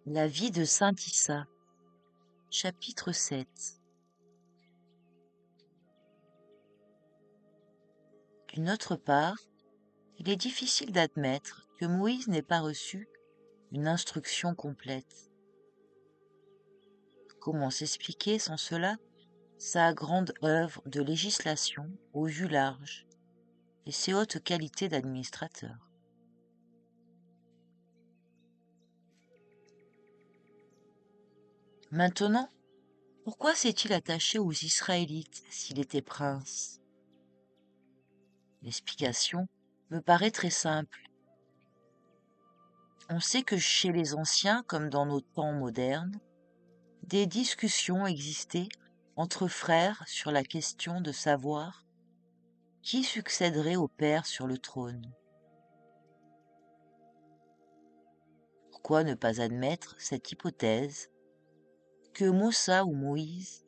La vie de saint Issa, chapitre 7. D'une autre part, il est difficile d'admettre que Moïse n'ait pas reçu une instruction complète. Comment s'expliquer sans cela sa grande œuvre de législation aux vues larges et ses hautes qualités d'administrateur? Maintenant, pourquoi s'est-il attaché aux Israélites s'il était prince? L'explication me paraît très simple. On sait que chez les anciens, comme dans nos temps modernes, des discussions existaient entre frères sur la question de savoir qui succéderait au père sur le trône. Pourquoi ne pas admettre cette hypothèse que Moussa ou Moïse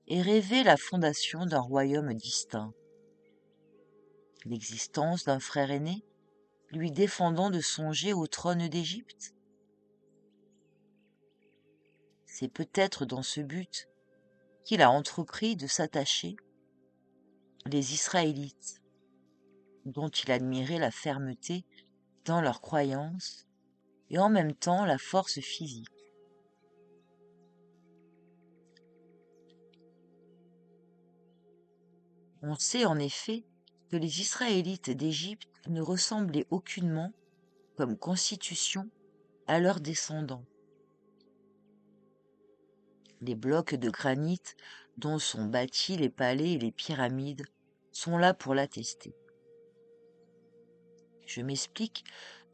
ait rêvé la fondation d'un royaume distinct, l'existence d'un frère aîné lui défendant de songer au trône d'Égypte? C'est peut-être dans ce but qu'il a entrepris de s'attacher les Israélites, dont il admirait la fermeté dans leurs croyances et en même temps la force physique. On sait en effet que les Israélites d'Égypte ne ressemblaient aucunement, comme constitution, à leurs descendants. Les blocs de granit dont sont bâtis les palais et les pyramides sont là pour l'attester. Je m'explique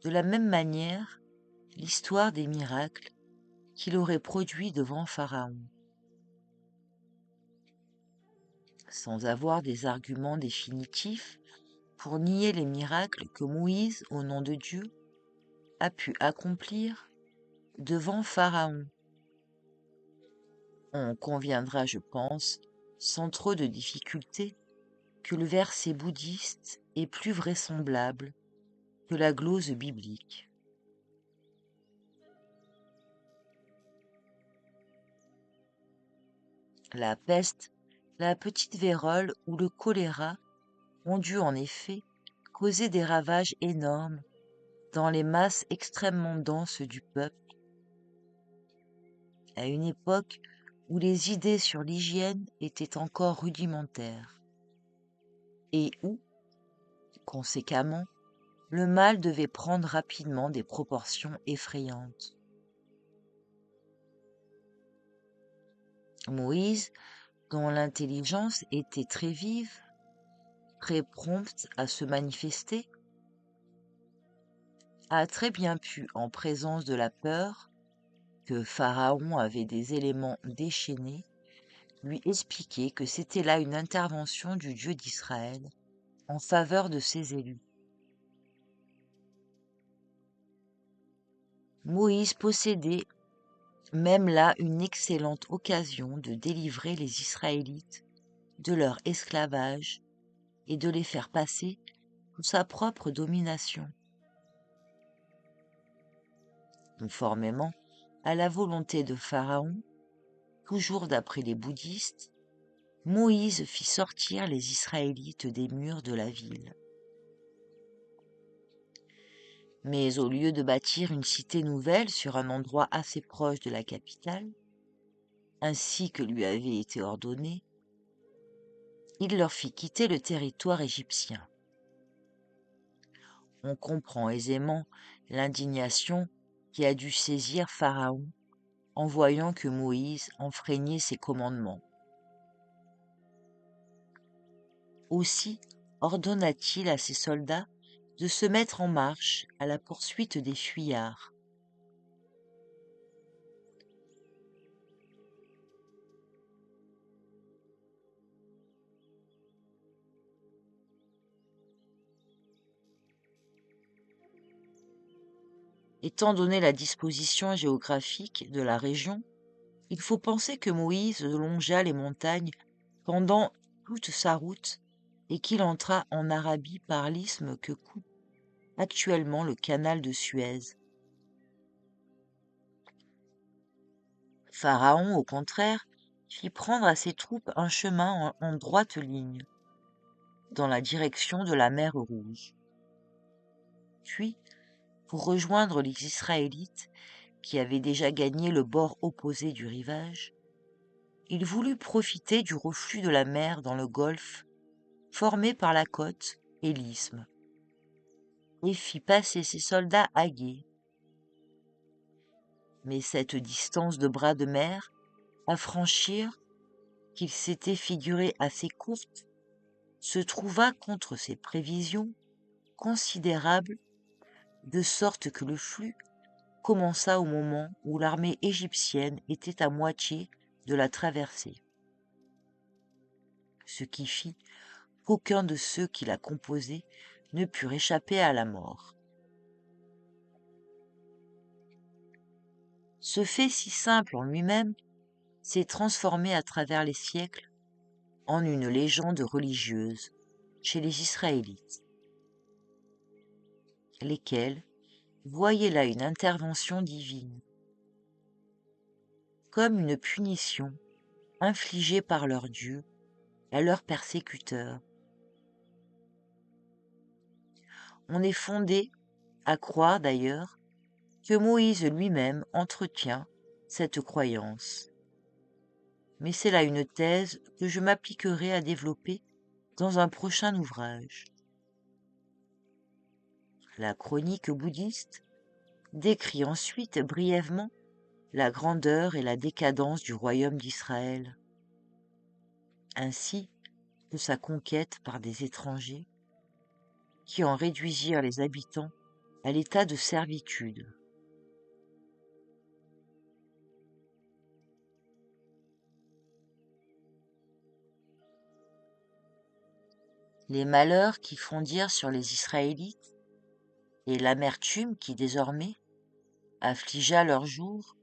de la même manière l'histoire des miracles qu'il aurait produits devant Pharaon. Sans avoir des arguments définitifs pour nier les miracles que Moïse, au nom de Dieu, a pu accomplir devant Pharaon. On conviendra, je pense, sans trop de difficulté, que le verset bouddhiste est plus vraisemblable que la glose biblique. La peste, la petite vérole ou le choléra ont dû en effet causer des ravages énormes dans les masses extrêmement denses du peuple, à une époque où les idées sur l'hygiène étaient encore rudimentaires, et où, conséquemment, le mal devait prendre rapidement des proportions effrayantes. Moïse, dont l'intelligence était très vive, très prompte à se manifester, a très bien pu, en présence de la peur, que Pharaon avait des éléments déchaînés, lui expliquer que c'était là une intervention du Dieu d'Israël en faveur de ses élus. Moïse possédait même là une excellente occasion de délivrer les Israélites de leur esclavage et de les faire passer sous sa propre domination. Conformément à la volonté de Pharaon, toujours d'après les bouddhistes, Moïse fit sortir les Israélites des murs de la ville. Mais au lieu de bâtir une cité nouvelle sur un endroit assez proche de la capitale, ainsi que lui avait été ordonné, il leur fit quitter le territoire égyptien. On comprend aisément l'indignation qui a dû saisir Pharaon en voyant que Moïse enfreignait ses commandements. Aussi ordonna-t-il à ses soldats de se mettre en marche à la poursuite des fuyards. Étant donné la disposition géographique de la région, il faut penser que Moïse longea les montagnes pendant toute sa route et qu'il entra en Arabie par l'isthme que coupe actuellement le canal de Suez. Pharaon, au contraire, fit prendre à ses troupes un chemin en droite ligne, dans la direction de la mer Rouge. Puis, pour rejoindre les Israélites, qui avaient déjà gagné le bord opposé du rivage, il voulut profiter du reflux de la mer dans le golfe, formé par la côte et l'isthme, et fit passer ses soldats à gué. Mais cette distance de bras de mer à franchir, qu'il s'était figurée assez courte, se trouva contre ses prévisions considérable, de sorte que le flux commença au moment où l'armée égyptienne était à moitié de la traversée, ce qui fit qu'aucun de ceux qui la composaient ne put échapper à la mort. Ce fait si simple en lui-même s'est transformé à travers les siècles en une légende religieuse chez les Israélites, lesquels voyaient là une intervention divine, comme une punition infligée par leur Dieu à leurs persécuteurs. On est fondé à croire d'ailleurs que Moïse lui-même entretient cette croyance. Mais c'est là une thèse que je m'appliquerai à développer dans un prochain ouvrage. La chronique bouddhiste décrit ensuite brièvement la grandeur et la décadence du royaume d'Israël, ainsi que sa conquête par des étrangers qui en réduisirent les habitants à l'état de servitude. Les malheurs qui fondirent sur les Israélites et l'amertume qui désormais affligea leurs jours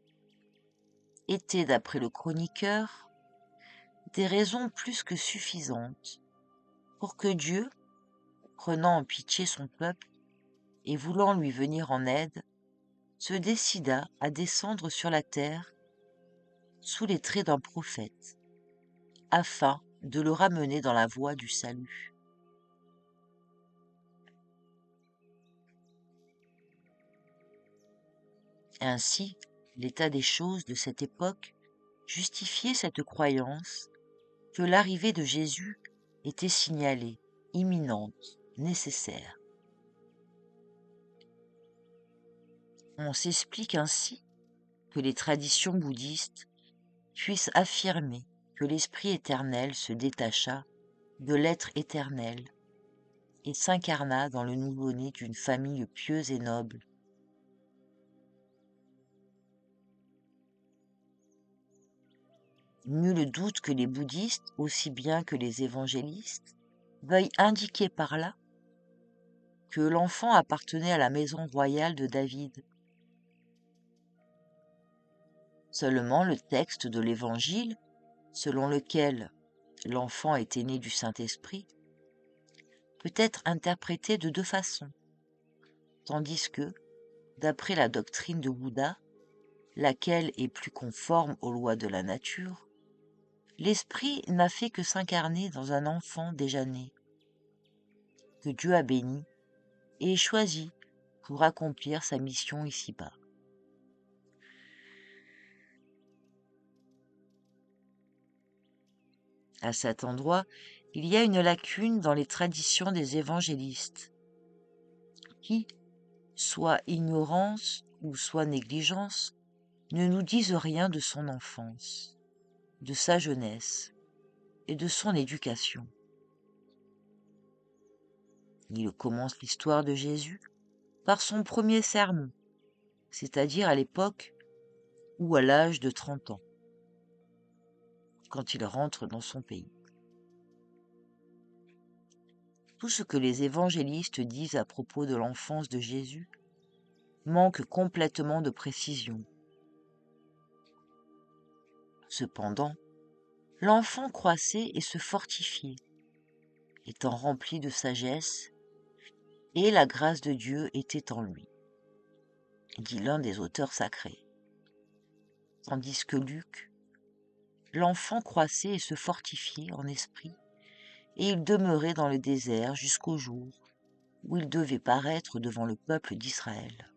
étaient, d'après le chroniqueur, des raisons plus que suffisantes pour que Dieu, prenant en pitié son peuple et voulant lui venir en aide, se décida à descendre sur la terre sous les traits d'un prophète, afin de le ramener dans la voie du salut. Ainsi, l'état des choses de cette époque justifiait cette croyance que l'arrivée de Jésus était signalée, imminente, nécessaire. On s'explique ainsi que les traditions bouddhistes puissent affirmer que l'Esprit éternel se détacha de l'être éternel et s'incarna dans le nouveau-né d'une famille pieuse et noble. Nul doute que les bouddhistes, aussi bien que les évangélistes, veuillent indiquer par là que l'enfant appartenait à la maison royale de David. Seulement le texte de l'Évangile, selon lequel l'enfant était né du Saint-Esprit, peut être interprété de deux façons, tandis que, d'après la doctrine de Bouddha, laquelle est plus conforme aux lois de la nature, l'Esprit n'a fait que s'incarner dans un enfant déjà né, que Dieu a béni et choisi pour accomplir sa mission ici-bas. À cet endroit, il y a une lacune dans les traditions des évangélistes, qui, soit ignorance ou soit négligence, ne nous disent rien de son enfance, de sa jeunesse et de son éducation. Il commence l'histoire de Jésus par son premier sermon, c'est-à-dire à l'époque ou à l'âge de 30 ans, quand il rentre dans son pays. Tout ce que les évangélistes disent à propos de l'enfance de Jésus manque complètement de précision. Cependant, l'enfant croissait et se fortifiait, étant rempli de sagesse, et la grâce de Dieu était en lui, dit l'un des auteurs sacrés. tandis que Luc, l'enfant croissait et se fortifiait en esprit, et il demeurait dans le désert jusqu'au jour où il devait paraître devant le peuple d'Israël.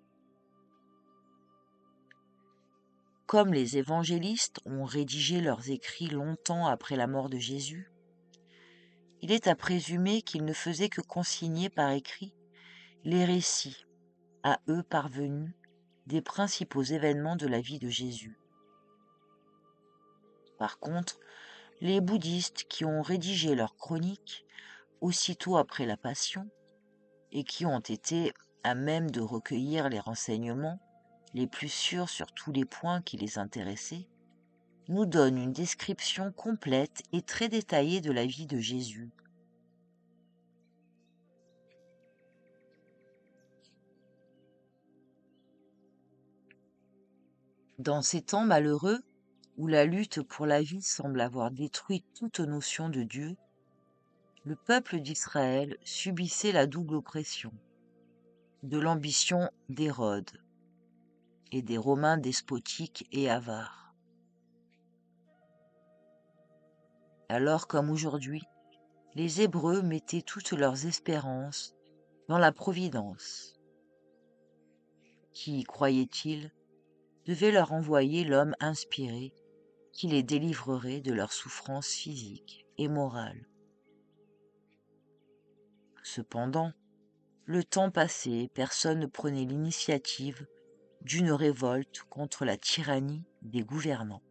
Comme les évangélistes ont rédigé leurs écrits longtemps après la mort de Jésus, il est à présumer qu'ils ne faisaient que consigner par écrit les récits, à eux parvenus, des principaux événements de la vie de Jésus. Par contre, les bouddhistes qui ont rédigé leurs chroniques aussitôt après la Passion et qui ont été à même de recueillir les renseignements les plus sûrs sur tous les points qui les intéressaient, nous donnent une description complète et très détaillée de la vie de Jésus. Dans ces temps malheureux, où la lutte pour la vie semble avoir détruit toute notion de Dieu, le peuple d'Israël subissait la double oppression de l'ambition d'Hérode et des Romains despotiques et avares. Alors comme aujourd'hui, les Hébreux mettaient toutes leurs espérances dans la Providence, qui, croyaient-ils, devait leur envoyer l'homme inspiré qui les délivrerait de leurs souffrances physiques et morales. Cependant, le temps passé, personne ne prenait l'initiative d'une révolte contre la tyrannie des gouvernants.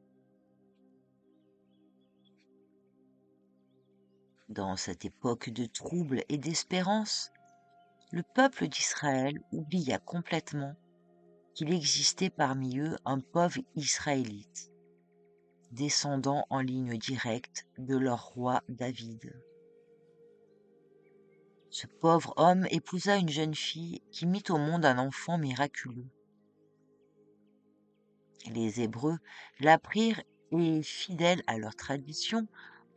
Dans cette époque de troubles et d'espérance, le peuple d'Israël oublia complètement qu'il existait parmi eux un pauvre Israélite, descendant en ligne directe de leur roi David. Ce pauvre homme épousa une jeune fille qui mit au monde un enfant miraculeux. Les Hébreux l'apprirent et, fidèles à leur tradition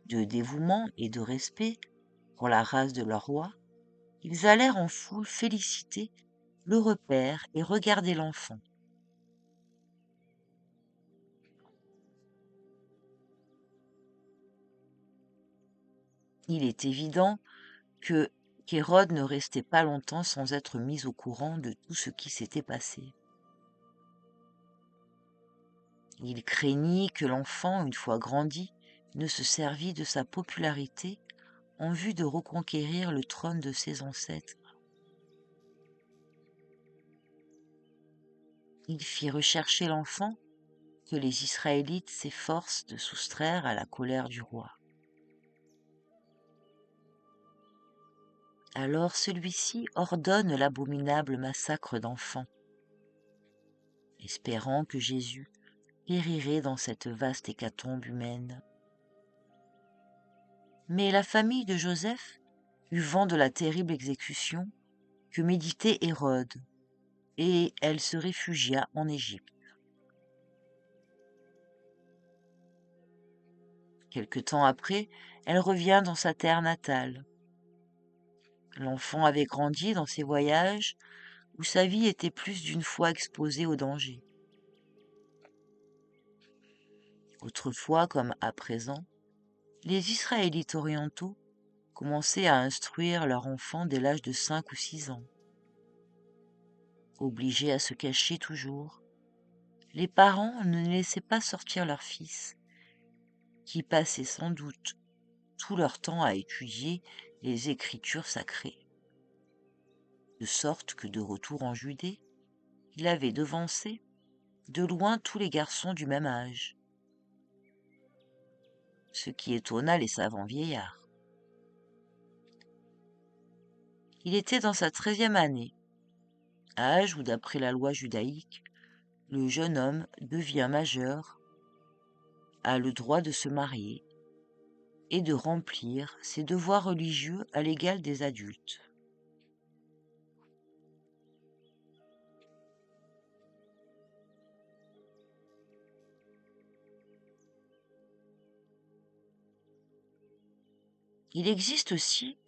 de dévouement et de respect pour la race de leur roi, ils allèrent en foule féliciter le repère et regarder l'enfant. Il est évident que qu'Hérode ne restait pas longtemps sans être mis au courant de tout ce qui s'était passé. Il craignit que l'enfant, une fois grandi, ne se servît de sa popularité en vue de reconquérir le trône de ses ancêtres. Il fit rechercher l'enfant que les Israélites s'efforcent de soustraire à la colère du roi. Alors celui-ci ordonne l'abominable massacre d'enfants, espérant que Jésus périrait dans cette vaste hécatombe humaine. Mais la famille de Joseph eut vent de la terrible exécution que méditait Hérode, et elle se réfugia en Égypte. Quelque temps après, elle revient dans sa terre natale. L'enfant avait grandi dans ses voyages où sa vie était plus d'une fois exposée au danger. Autrefois comme à présent, les Israélites orientaux commençaient à instruire leur enfant dès l'âge de 5 ou 6 ans. Obligés à se cacher toujours, les parents ne laissaient pas sortir leur fils, qui passait sans doute tout leur temps à étudier les Écritures sacrées. De sorte que de retour en Judée, il avait devancé de loin tous les garçons du même âge, ce qui étonna les savants vieillards. Il était dans sa 13e année, âge où, d'après la loi judaïque, le jeune homme devient majeur, a le droit de se marier et de remplir ses devoirs religieux à l'égal des adultes. Il existe aussi,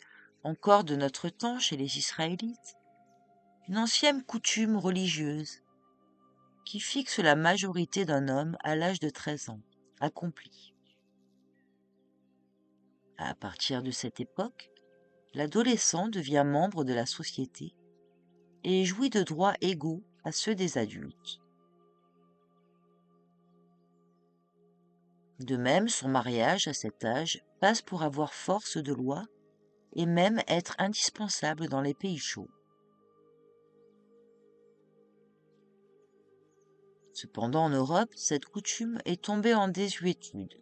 encore de notre temps chez les Israélites, une ancienne coutume religieuse qui fixe la majorité d'un homme à l'âge de 13 ans, accompli. À partir de cette époque, l'adolescent devient membre de la société et jouit de droits égaux à ceux des adultes. De même, son mariage à cet âge passe pour avoir force de loi et même être indispensable dans les pays chauds. Cependant, en Europe, cette coutume est tombée en désuétude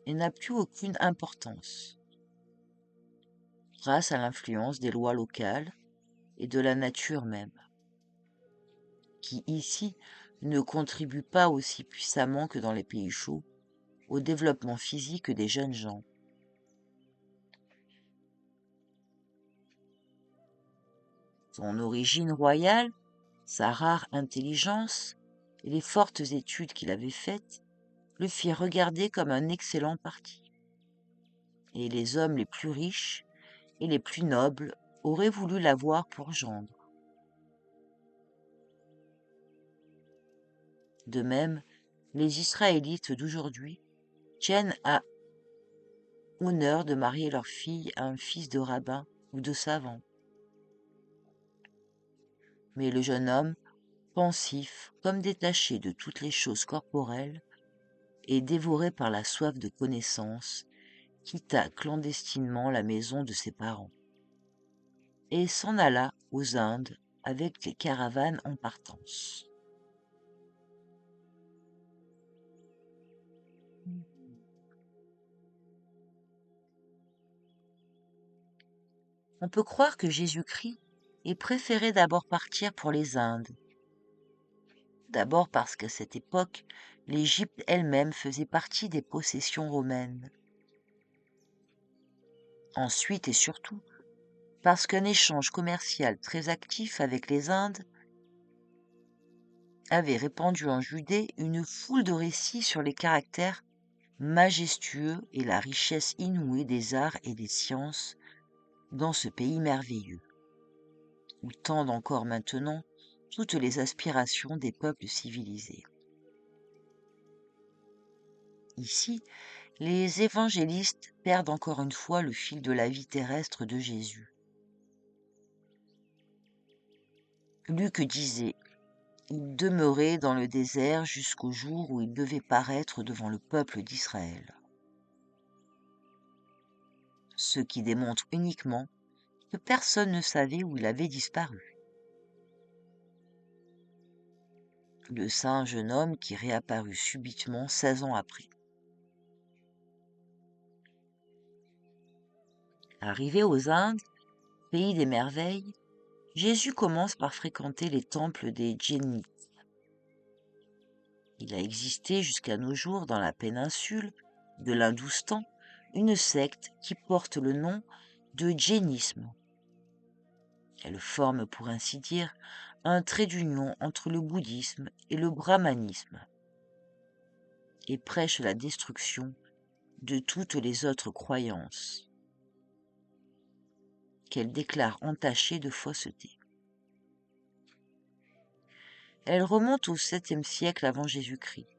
et n'a plus aucune importance, grâce à l'influence des lois locales et de la nature même, qui ici ne contribuent pas aussi puissamment que dans les pays chauds au développement physique des jeunes gens. Son origine royale, sa rare intelligence et les fortes études qu'il avait faites le firent regarder comme un excellent parti. Et les hommes les plus riches et les plus nobles auraient voulu l'avoir pour gendre. De même, les Israélites d'aujourd'hui tiennent à honneur de marier leur fille à un fils de rabbin ou de savant. Mais le jeune homme, pensif comme détaché de toutes les choses corporelles et dévoré par la soif de connaissance, quitta clandestinement la maison de ses parents et s'en alla aux Indes avec les caravanes en partance. On peut croire que Jésus-Christ ait préféré d'abord partir pour les Indes. D'abord parce qu'à cette époque, l'Égypte elle-même faisait partie des possessions romaines. Ensuite et surtout, parce qu'un échange commercial très actif avec les Indes avait répandu en Judée une foule de récits sur les caractères majestueux et la richesse inouïe des arts et des sciences dans ce pays merveilleux, où tendent encore maintenant toutes les aspirations des peuples civilisés. Ici, les évangélistes perdent encore une fois le fil de la vie terrestre de Jésus. Luc disait: il demeurait dans le désert jusqu'au jour où il devait paraître devant le peuple d'Israël. Ce qui démontre uniquement que personne ne savait où il avait disparu. Le saint jeune homme qui réapparut subitement 16 ans après. Arrivé aux Indes, pays des merveilles, Jésus commence par fréquenter les temples des Djainites. Il a existé jusqu'à nos jours dans la péninsule de l'Hindoustan une secte qui porte le nom de Jainisme. Elle forme, pour ainsi dire, un trait d'union entre le bouddhisme et le brahmanisme et prêche la destruction de toutes les autres croyances qu'elle déclare entachées de fausseté. Elle remonte au 7e siècle avant Jésus-Christ.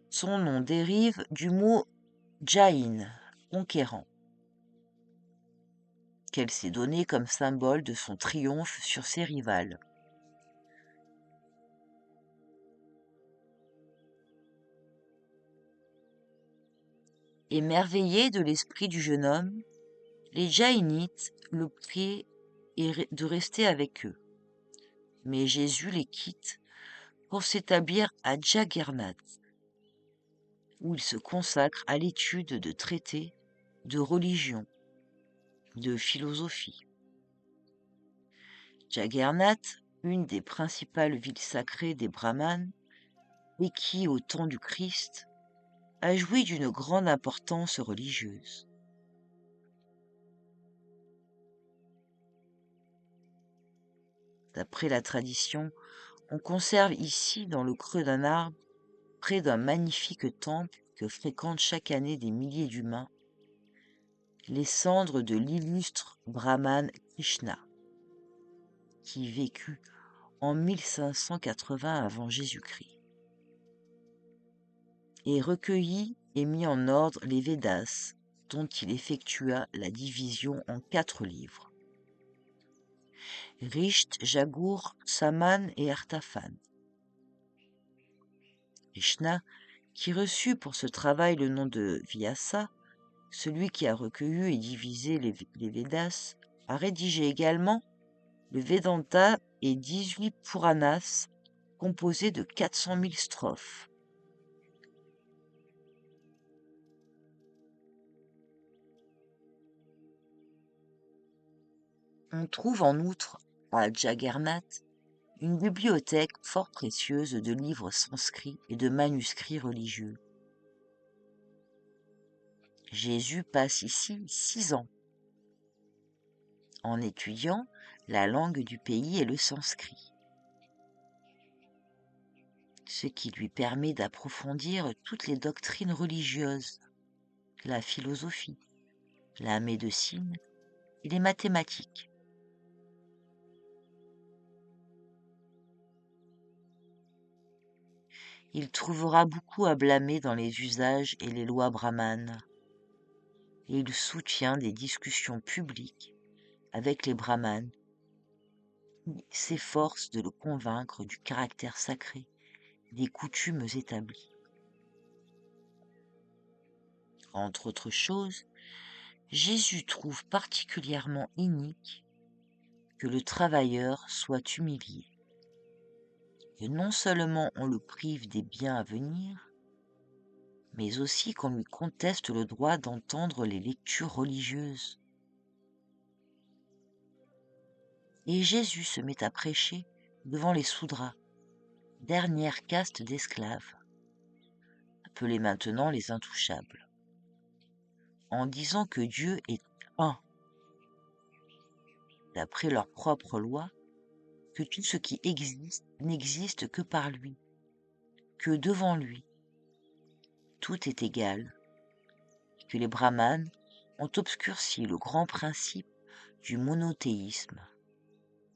Son nom dérive du mot Jain, conquérant, qu'elle s'est donné comme symbole de son triomphe sur ses rivales. Émerveillés de l'esprit du jeune homme, les Jaïnites le prient de rester avec eux. Mais Jésus les quitte pour s'établir à Jagernath, où il se consacre à l'étude de traités, de religion, de philosophie. Jagernath, une des principales villes sacrées des Brahmanes, et qui, au temps du Christ, a joui d'une grande importance religieuse. D'après la tradition, on conserve ici, dans le creux d'un arbre, près d'un magnifique temple que fréquentent chaque année des milliers d'humains, les cendres de l'illustre brahmane Krishna, qui vécut en 1580 avant Jésus-Christ, et recueillit et mit en ordre les Védas, dont il effectua la division en 4 livres. Risht, Jagour, Saman et Artafan. Krishna, qui reçut pour ce travail le nom de Vyasa, celui qui a recueilli et divisé les Védas, a rédigé également le Vedanta et 18 Puranas, composés de 400 000 strophes. On trouve en outre à Jagannath une bibliothèque fort précieuse de livres sanscrits et de manuscrits religieux. Jésus passe ici 6 ans en étudiant la langue du pays et le sanskrit, ce qui lui permet d'approfondir toutes les doctrines religieuses, la philosophie, la médecine et les mathématiques. Il trouvera beaucoup à blâmer dans les usages et les lois brahmanes, et il soutient des discussions publiques avec les brahmanes, qui s'efforcent de le convaincre du caractère sacré des coutumes établies. Entre autres choses, Jésus trouve particulièrement inique que le travailleur soit humilié, que non seulement on le prive des biens à venir, mais aussi qu'on lui conteste le droit d'entendre les lectures religieuses. Et Jésus se met à prêcher devant les Soudras, dernière caste d'esclaves, appelés maintenant les intouchables, en disant que Dieu est un, d'après leur propre loi, que tout ce qui existe n'existe que par lui, que devant lui, tout est égal, que les brahmanes ont obscurci le grand principe du monothéisme,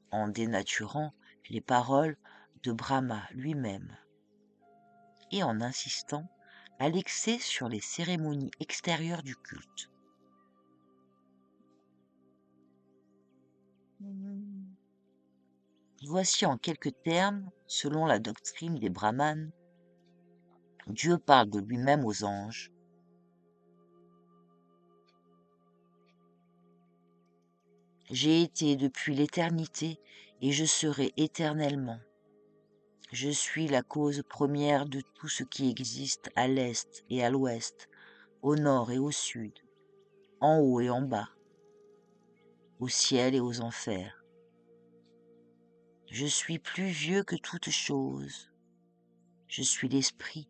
en dénaturant les paroles de Brahma lui-même, et en insistant à l'excès sur les cérémonies extérieures du culte. Voici en quelques termes, selon la doctrine des brahmanes, Dieu parle de lui-même aux anges. J'ai été depuis l'éternité et je serai éternellement. Je suis la cause première de tout ce qui existe à l'est et à l'ouest, au nord et au sud, en haut et en bas, au ciel et aux enfers. Je suis plus vieux que toute chose. Je suis l'esprit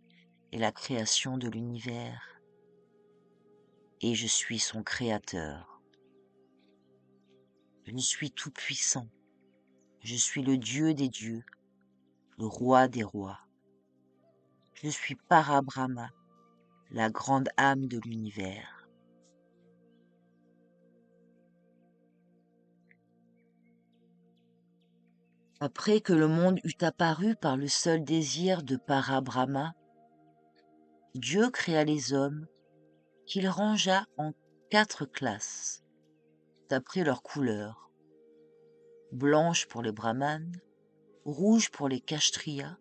et la création de l'univers. Et je suis son créateur. Je suis tout-puissant. Je suis le Dieu des dieux, le roi des rois. Je suis Parabrahma, la grande âme de l'univers. Après que le monde eut apparu par le seul désir de Parabrahma, Dieu créa les hommes qu'il rangea en 4 classes, d'après leur couleur. Blanche pour les brahmanes, rouge pour les kshatriyas,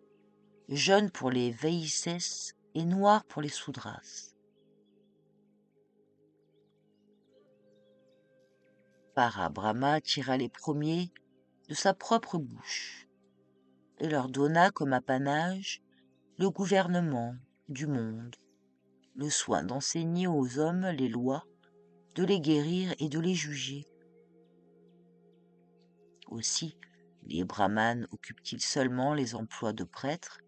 jaune pour les vaisses et noir pour les soudras. Parabrahma tira les premiers de sa propre bouche et leur donna comme apanage le gouvernement du monde, le soin d'enseigner aux hommes les lois, de les guérir et de les juger. Aussi, les brahmanes occupent-ils seulement les emplois de prêtres,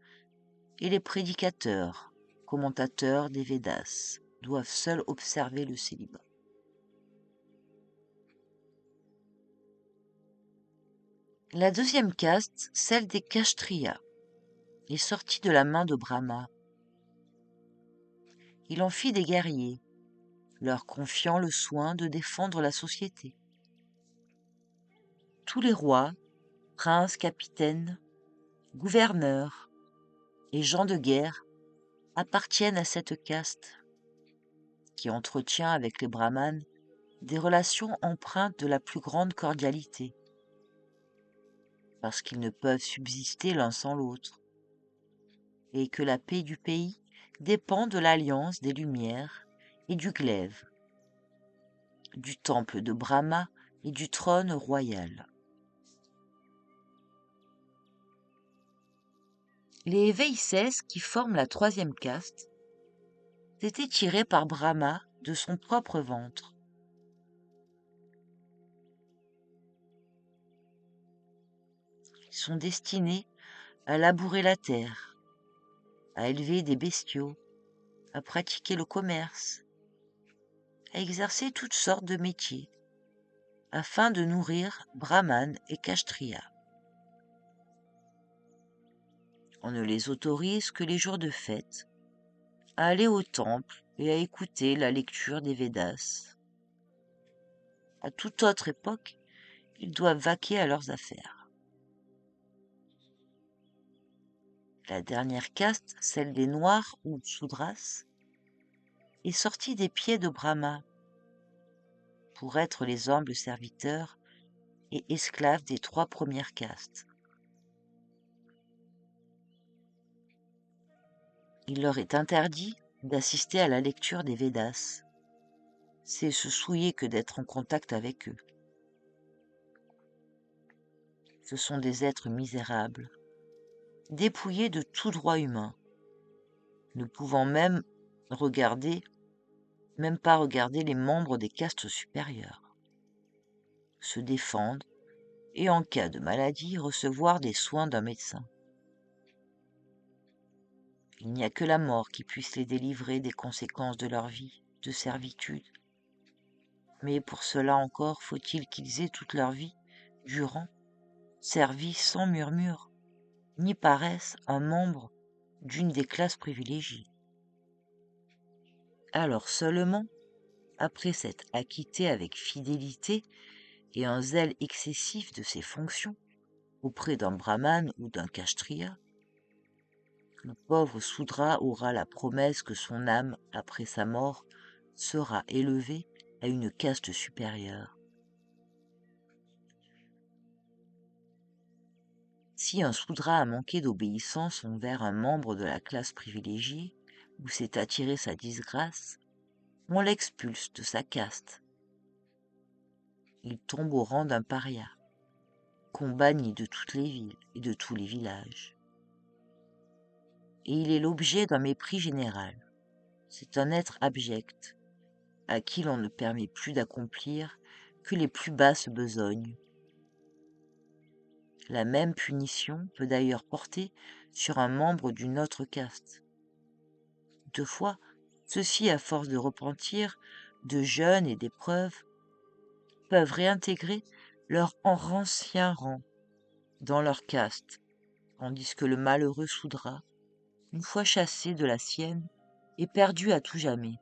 et les prédicateurs, commentateurs des Védas, doivent seuls observer le célibat. La deuxième caste, celle des Kshatriyas, est sortie de la main de Brahma. Il en fit des guerriers, leur confiant le soin de défendre la société. Tous les rois, princes, capitaines, gouverneurs et gens de guerre appartiennent à cette caste qui entretient avec les brahmanes des relations empreintes de la plus grande cordialité, parce qu'ils ne peuvent subsister l'un sans l'autre, et que la paix du pays dépend de l'alliance des Lumières et du glaive, du temple de Brahma et du trône royal. Les Vaisses, qui forment la troisième caste, étaient tirés par Brahma de son propre ventre. Ils sont destinés à labourer la terre, à élever des bestiaux, à pratiquer le commerce, à exercer toutes sortes de métiers, afin de nourrir Brahman et Kshatriya. On ne les autorise que les jours de fête à aller au temple et à écouter la lecture des Védas. À toute autre époque, ils doivent vaquer à leurs affaires. La dernière caste, celle des Noirs ou Sudras, est sortie des pieds de Brahma pour être les humbles serviteurs et esclaves des trois premières castes. Il leur est interdit d'assister à la lecture des Védas. C'est se souiller que d'être en contact avec eux. Ce sont des êtres misérables, dépouillés de tout droit humain, ne pouvant même pas regarder les membres des castes supérieures, se défendre et, en cas de maladie, recevoir des soins d'un médecin. Il n'y a que la mort qui puisse les délivrer des conséquences de leur vie de servitude. Mais pour cela encore faut-il qu'ils aient toute leur vie durant servi sans murmure, ni paresse un membre d'une des classes privilégiées. Alors seulement, après s'être acquitté avec fidélité et un zèle excessif de ses fonctions auprès d'un brahmane ou d'un kshatriya, le pauvre Soudra aura la promesse que son âme, après sa mort, sera élevée à une caste supérieure. Si un Soudra a manqué d'obéissance envers un membre de la classe privilégiée, ou s'est attiré sa disgrâce, on l'expulse de sa caste. Il tombe au rang d'un paria, qu'on bannit de toutes les villes et de tous les villages. Et il est l'objet d'un mépris général. C'est un être abject, à qui l'on ne permet plus d'accomplir que les plus basses besognes. La même punition peut d'ailleurs porter sur un membre d'une autre caste. Toutefois, ceux-ci, à force de repentir, de jeûne et d'épreuves, peuvent réintégrer leur ancien rang dans leur caste, tandis que le malheureux Soudra, une fois chassé de la sienne, est perdu à tout jamais.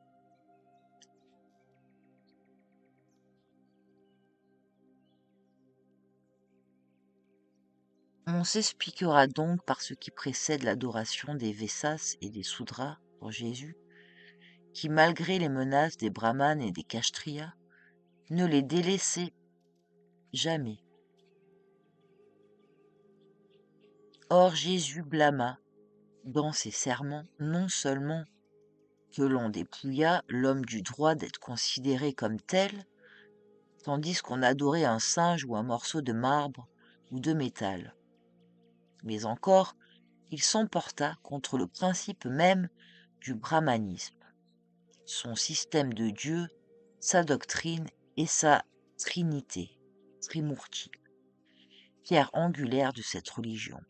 On s'expliquera donc par ce qui précède l'adoration des Vessas et des Soudras pour Jésus, qui, malgré les menaces des Brahmanes et des Kshatriyas, ne les délaissait jamais. Or Jésus blâma, dans ses sermons, non seulement que l'on dépouilla l'homme du droit d'être considéré comme tel, tandis qu'on adorait un singe ou un morceau de marbre ou de métal, mais encore il s'emporta contre le principe même du brahmanisme, son système de Dieu, sa doctrine et sa trinité, Trimurti, pierre angulaire de cette religion.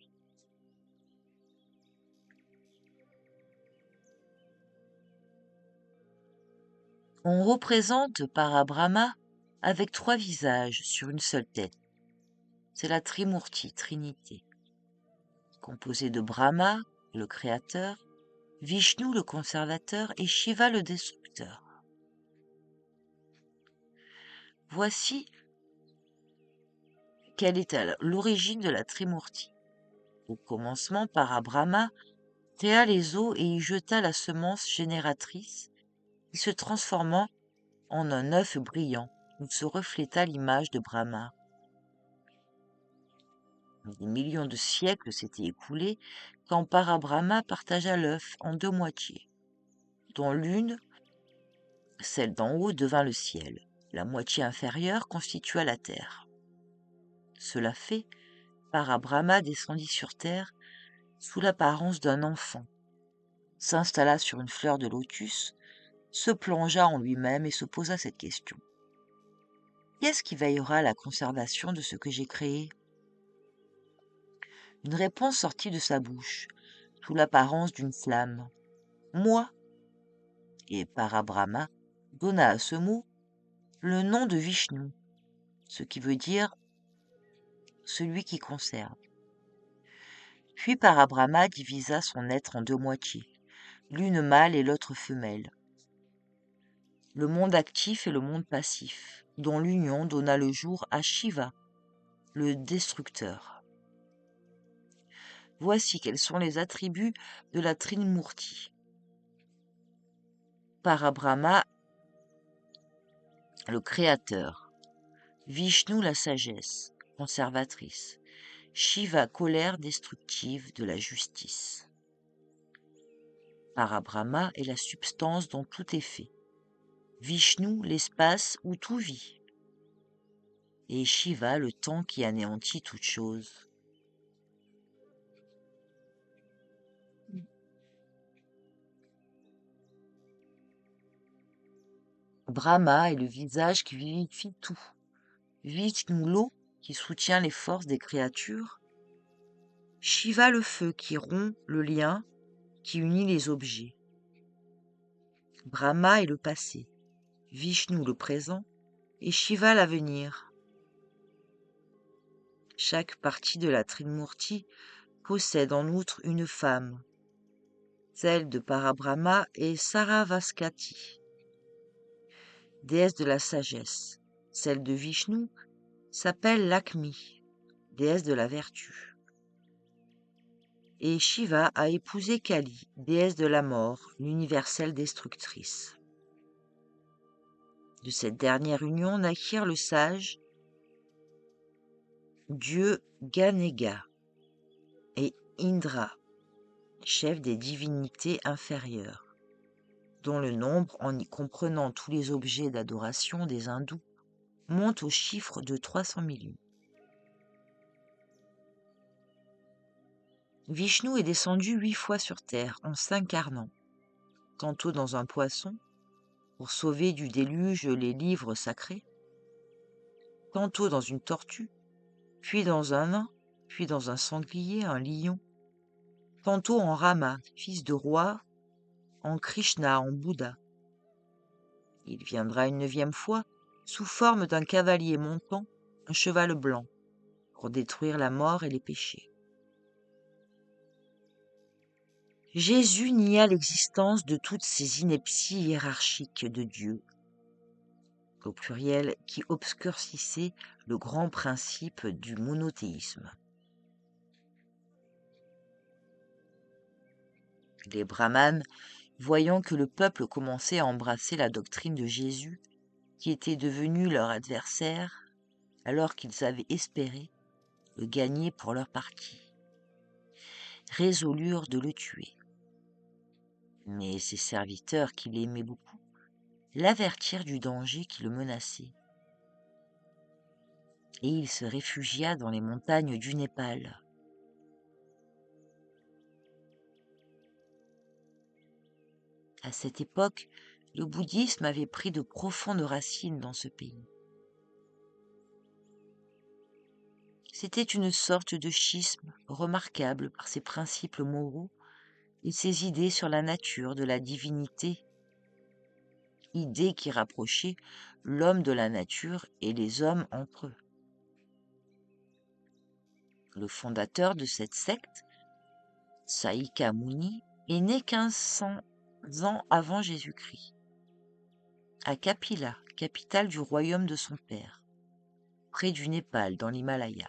On représente Parabrahma avec trois visages sur une seule tête. C'est la Trimurti, Trinité, composée de Brahma, le créateur, Vishnu, le conservateur, et Shiva, le destructeur. Voici quelle est l'origine de la Trimurti. Au commencement, Parabrahma créa les eaux et y jeta la semence génératrice qui se transforma en un œuf brillant où se refléta l'image de Brahma. Des millions de siècles s'étaient écoulés quand Parabrahma partagea l'œuf en deux moitiés, dont l'une, celle d'en haut, devint le ciel. La moitié inférieure constitua la terre. Cela fait, Parabrahma descendit sur terre sous l'apparence d'un enfant, s'installa sur une fleur de lotus, se plongea en lui-même et se posa cette question. Qui est-ce qui veillera à la conservation de ce que j'ai créé? Une réponse sortit de sa bouche, sous l'apparence d'une flamme. Moi. Et Parabrahma donna à ce mot le nom de Vishnu, ce qui veut dire celui qui conserve. Puis Parabrahma divisa son être en deux moitiés, l'une mâle et l'autre femelle. Le monde actif et le monde passif, dont l'union donna le jour à Shiva, le destructeur. Voici quels sont les attributs de la Trimurti. Parabrahma, le créateur. Vishnu, la sagesse, conservatrice. Shiva, colère destructive de la justice. Parabrahma est la substance dont tout est fait. Vishnu, l'espace où tout vit. Et Shiva, le temps qui anéantit toute chose. Brahma est le visage qui vivifie tout. Vishnu, l'eau qui soutient les forces des créatures. Shiva, le feu qui rompt le lien qui unit les objets. Brahma est le passé, Vishnu le présent et Shiva l'avenir. Chaque partie de la Trimurti possède en outre une femme. Celle de Parabrahma est Saravaskati, déesse de la sagesse. Celle de Vishnu s'appelle Lakshmi, déesse de la vertu. Et Shiva a épousé Kali, déesse de la mort, l'universelle destructrice. De cette dernière union naquirent le sage dieu Ganega et Indra, chef des divinités inférieures, dont le nombre, en y comprenant tous les objets d'adoration des hindous, monte au chiffre de 300 millions. Vishnu est descendu 8 fois sur terre en s'incarnant, tantôt dans un poisson, pour sauver du déluge les livres sacrés, tantôt dans une tortue, puis dans un nain, puis dans un sanglier, un lion, tantôt en Rama, fils de roi, en Krishna, en Bouddha. Il viendra une 9e fois sous forme d'un cavalier montant un cheval blanc, pour détruire la mort et les péchés. Jésus nia l'existence de toutes ces inepties hiérarchiques de Dieu, au pluriel, qui obscurcissaient le grand principe du monothéisme. Les brahmanes, voyant que le peuple commençait à embrasser la doctrine de Jésus, qui était devenu leur adversaire, alors qu'ils avaient espéré le gagner pour leur parti, résolurent de le tuer. Mais ses serviteurs, qui l'aimaient beaucoup, l'avertirent du danger qui le menaçait. Et il se réfugia dans les montagnes du Népal. À cette époque, le bouddhisme avait pris de profondes racines dans ce pays. C'était une sorte de schisme remarquable par ses principes moraux et ses idées sur la nature de la divinité, idées qui rapprochaient l'homme de la nature et les hommes entre eux. Le fondateur de cette secte, Saika Muni, est né 1500 ans avant Jésus-Christ, à Kapila, capitale du royaume de son père. près du Népal, dans l'Himalaya.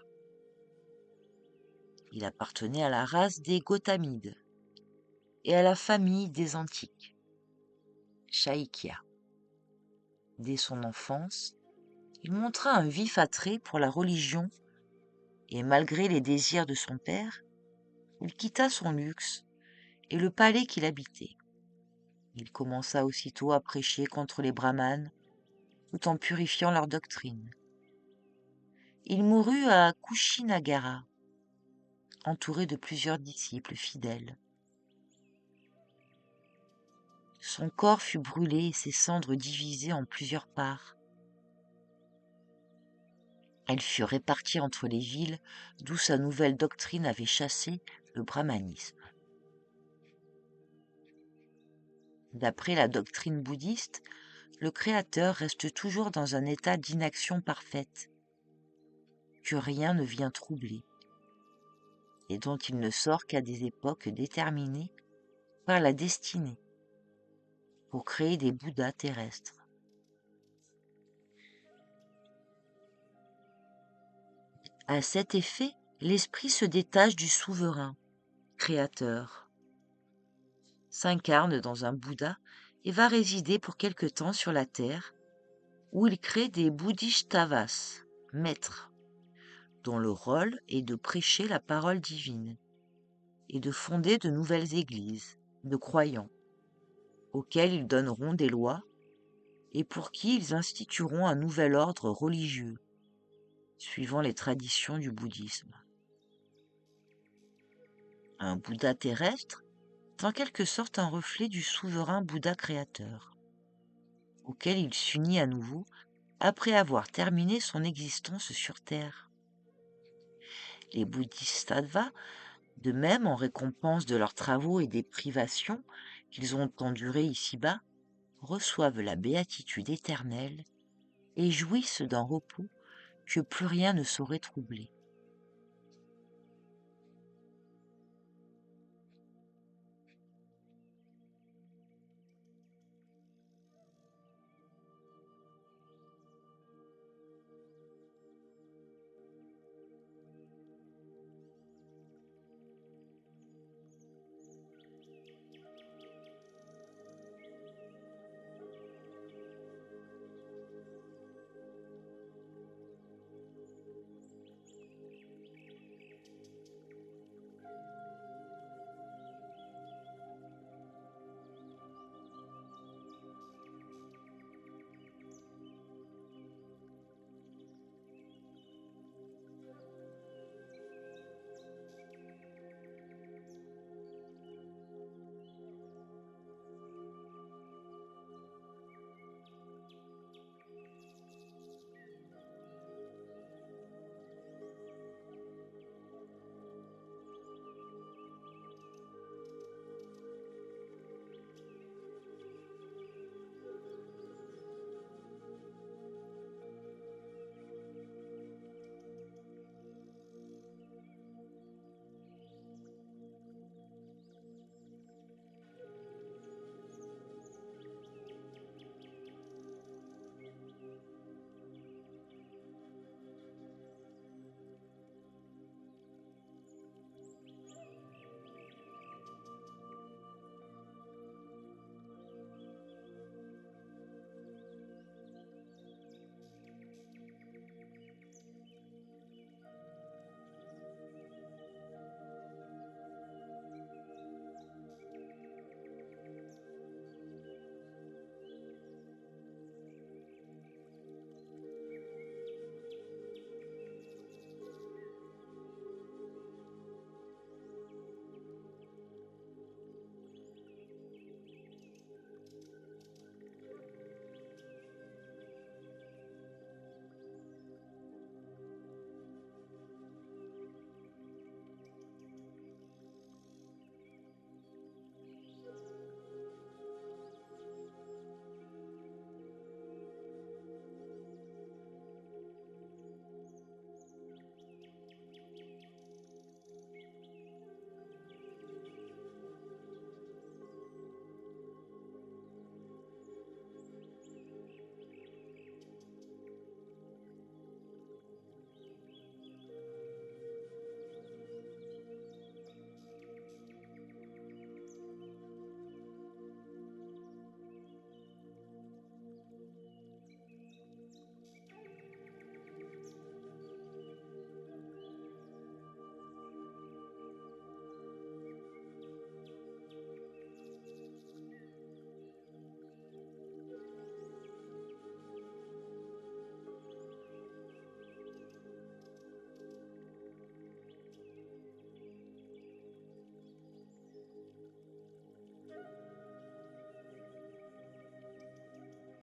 Il appartenait à la race des Gautamides et à la famille des Antiques, Chaïkia. Dès son enfance, il montra un vif attrait pour la religion et malgré les désirs de son père, il quitta son luxe et le palais qu'il habitait. Il commença aussitôt à prêcher contre les brahmanes tout en purifiant leur doctrine. Il mourut à Kushinagara, entouré de plusieurs disciples fidèles. Son corps fut brûlé et ses cendres divisées en plusieurs parts. Elles furent réparties entre les villes d'où sa nouvelle doctrine avait chassé le brahmanisme. D'après la doctrine bouddhiste, le Créateur reste toujours dans un état d'inaction parfaite, que rien ne vient troubler, et dont il ne sort qu'à des époques déterminées par la destinée, pour créer des Bouddhas terrestres. À cet effet, l'esprit se détache du souverain, créateur, s'incarne dans un Bouddha et va résider pour quelque temps sur la terre, où il crée des Bodhisattvas, maîtres, dont le rôle est de prêcher la parole divine et de fonder de nouvelles églises de croyants, auxquels ils donneront des lois et pour qui ils institueront un nouvel ordre religieux, suivant les traditions du bouddhisme. Un Bouddha terrestre est en quelque sorte un reflet du souverain Bouddha créateur, auquel il s'unit à nouveau après avoir terminé son existence sur Terre. Les Bodhisattvas, de même en récompense de leurs travaux et des privations qu'ils ont endurées ici-bas, reçoivent la béatitude éternelle et jouissent d'un repos que plus rien ne saurait troubler.